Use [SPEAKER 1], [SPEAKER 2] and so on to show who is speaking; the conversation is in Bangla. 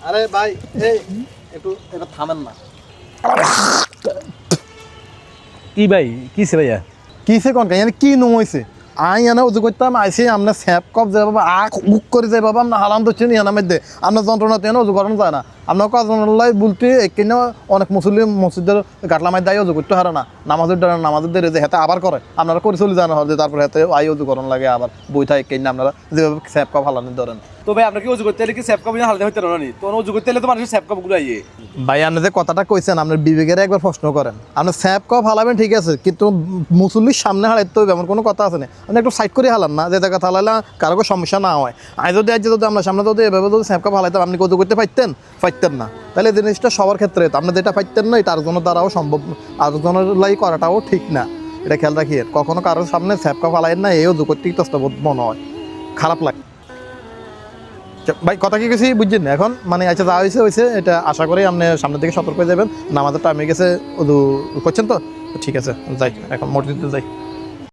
[SPEAKER 1] আরে ভাই এই একটু এটা থামেন না।
[SPEAKER 2] কি ভাই কিসে ভাইয়া
[SPEAKER 3] কিসে কোন কাহিনী কি নুম হয়েছে আই এনে উজু করতাম আইসি আপনার স্যাপ কপ যায় বাবা আখ বুক করে যায় বাবা আপনার হারাম তো চিনি এনার মধ্যে আপনার যন্ত্রণাতে এনে উজু করানো যায় না আপনার কাজলাই বলতে এখানে অনেক মুসলিম মসজিদের গাটলা মাই দায় উজু করতে হারে না নামাজের দেরে যে হাতে আবার করে আপনারা করে চলে যান হলে তারপরে হাতে আই উজু করানো লাগে আবার বই থাকে এখানে আপনারা যেভাবে স্যাপ কপ হালানি ধরেন।
[SPEAKER 2] তো ভাই আপনার কি উজু করতে হলে কি স্যাপ কাপ হালতে হইতে না নি তো উজু করতে হলে তো মানুষের স্যাপ কাপ গুলো আইয়ে
[SPEAKER 3] ভাই আপনি যে কথাটা কইছেন আপনার বিবেকের একবার প্রশ্ন করেন আপনি স্যাপ কপ হালাবেন ঠিক আছে কিন্তু মুসল্লির সামনে হালাইতে হবে এমন কোনো কথা আছে না আপনি একটু সাইড করে হালান না যে জায়গা হালাইলে কারো কোনো সমস্যা না হয় আজ যদি আপনার সামনে যদি এভাবে যদি স্যাপ কপ হালাইতাম আপনি কত করতে পারতেন না তাহলে এই জিনিসটা সবার ক্ষেত্রে আপনি যেটা পাইতেন না এটা আরেকজনের দ্বারাও সম্ভব আরেকজনের লাই করাটাও ঠিক না এটা খেয়াল রাখিয়ে কখনো কারোর সামনে স্যাপ কপ হালাইন না এও করতেই তস্তবোধ মনে হয় খারাপ লাগে ভাই কথা কি গেছি বুঝছেন না এখন মানে আচ্ছা যা হয়েছে এটা আশা করি আপনি সামনের দিকে সতর্ক হয়ে যাবেন নামাজের টাইমে গেছে করছেন তো ঠিক আছে যাই এখন মসজিদে যাই।